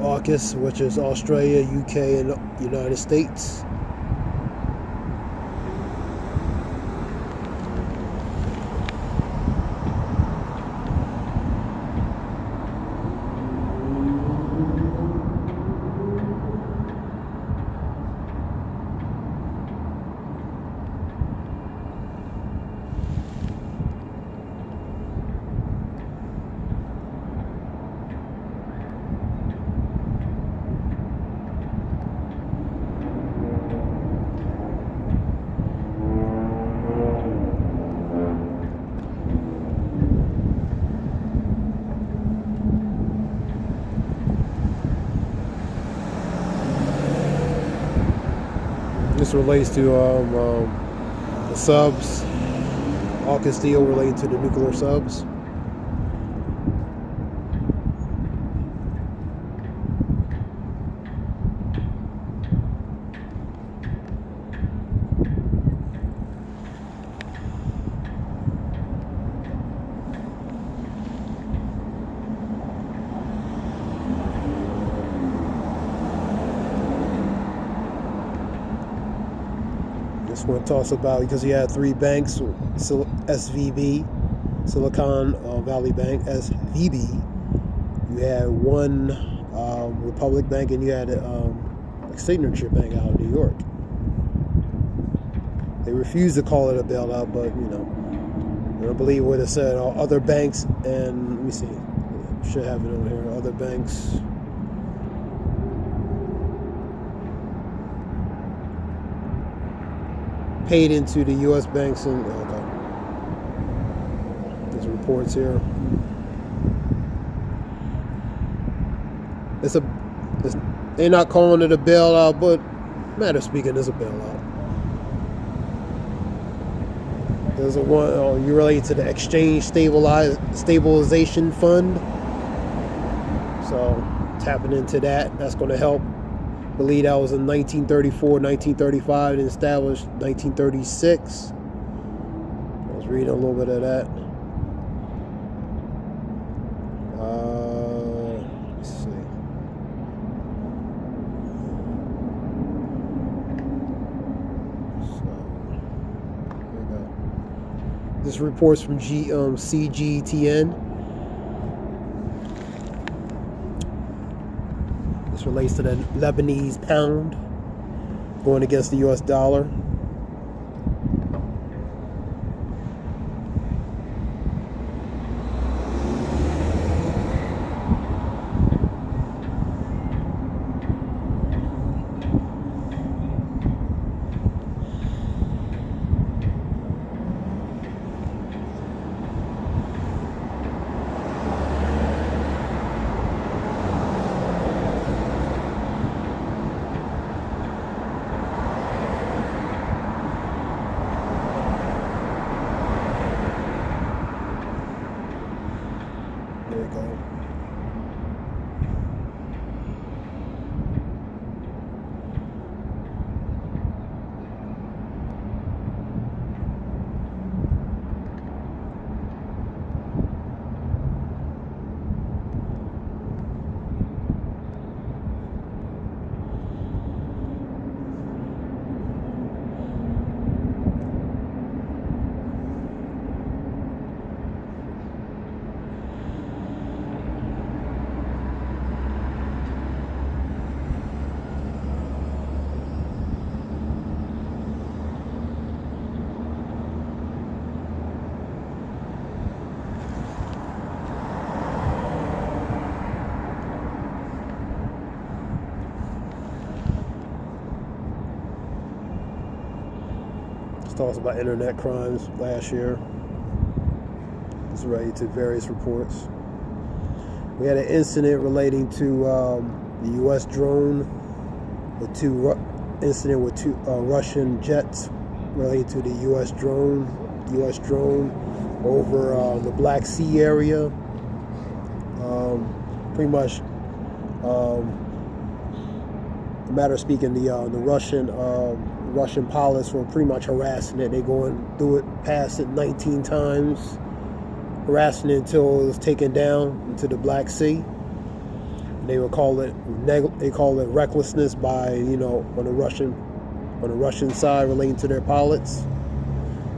AUKUS, which is Australia, UK, and United States. This relates to the subs. AUKUS deal related to the nuclear subs. This one talks about, because you had 3 banks, SVB, Silicon Valley Bank, SVB. You had one Republic Bank, and you had a Signature Bank out of New York. They refused to call it a bailout, but I don't believe what it said. Other banks, and let me see, should have it over here. Other banks. Paid into the U.S. banks, and there's reports here. They're not calling it a bailout, but matter of speaking, it's a bailout. There's one you relate to the Exchange Stabilization Fund, so tapping into that. That's going to help. I believe that was in 1934, 1935, and established 1936. I was reading a little bit of that. Let's see. So, here we go. This report's from CGTN. This relates to the Lebanese pound going against the US dollar. There we go. Talks about internet crimes last year. It's related to various reports. We had an incident relating to the U.S. drone, with two Russian jets related to the U.S. drone over the Black Sea area. Pretty much, a matter of speaking, the Russian pilots were pretty much harassing it. They going through it, past it 19 times, harassing it until it was taken down into the Black Sea. They would call it recklessness by, you know, on the Russian side relating to their pilots.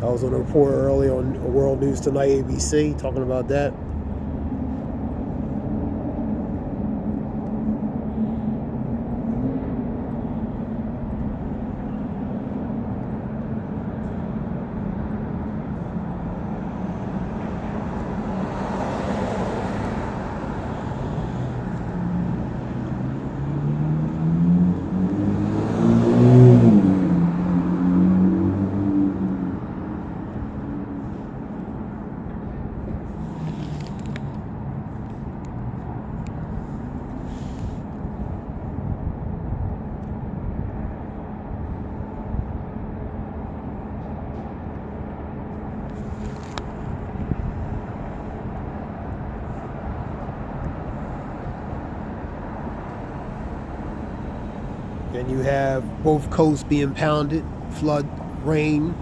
I was on a report earlier on World News Tonight, ABC, talking about that. And you have both coasts being pounded, rain,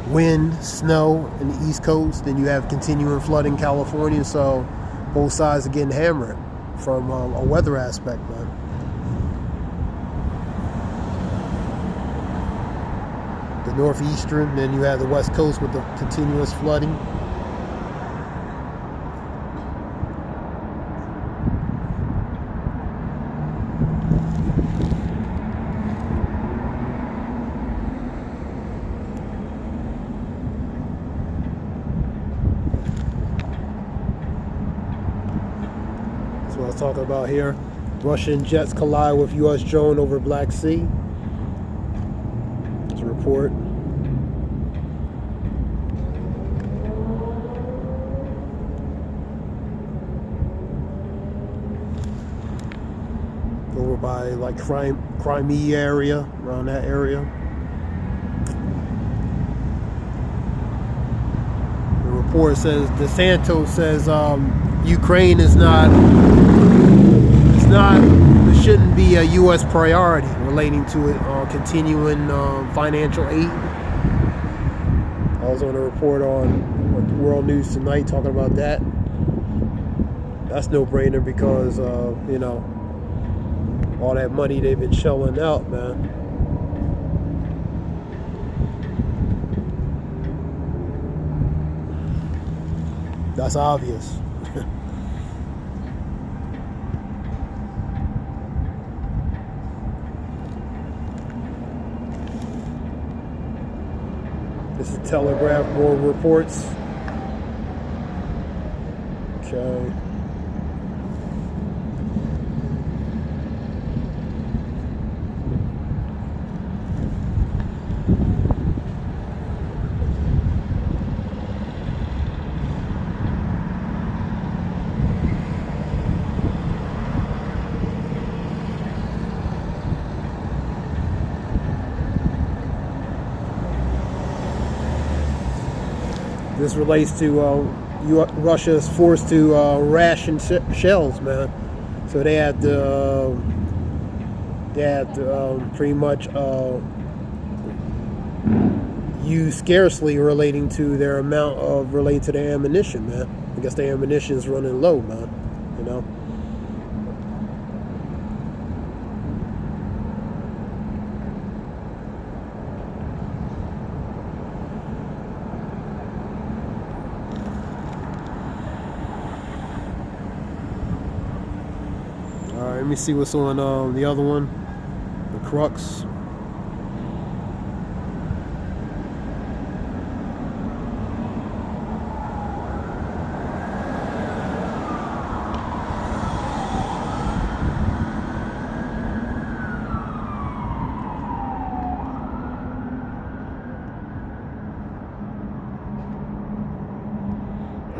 wind, snow in the East Coast. Then you have continuing flood in California. So both sides are getting hammered from a weather aspect, man. The northeastern, then you have the West Coast with the continuous flooding. What I was talking about here. Russian jets collide with U.S. drone over Black Sea. It's a report. Over by like Crimea area, around that area. The report says DeSantis says Ukraine is not. It shouldn't be a U.S. priority relating to it, continuing financial aid. I was on a report on World News Tonight talking about that. That's no brainer because you know, all that money they've been shelling out, man. That's obvious. This is Telegraph, more reports. Okay. This relates to Russia is forced to ration shells, man. So they had to pretty much use scarcely relating to their amount of relating to their ammunition, man. I guess their ammunition is running low, man. You know. Let me see what's on the other one, the Crux.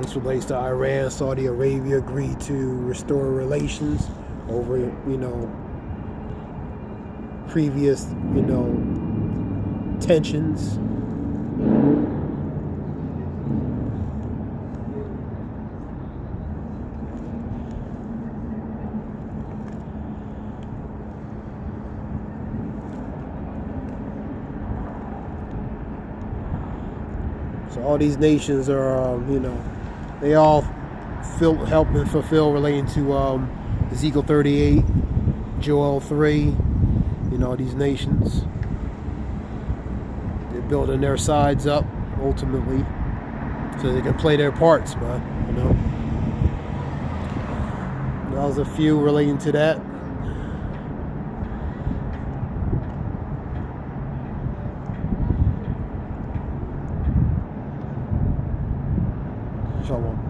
This relates to Iran. Saudi Arabia agreed to restore relations over, you know, previous, you know, tensions. So all these nations are, you know, they all help and fulfill relating to Ezekiel 38, Joel 3, you know, these nations. They're building their sides up ultimately so they can play their parts, man, you know. That was a few relating to that. Shalom.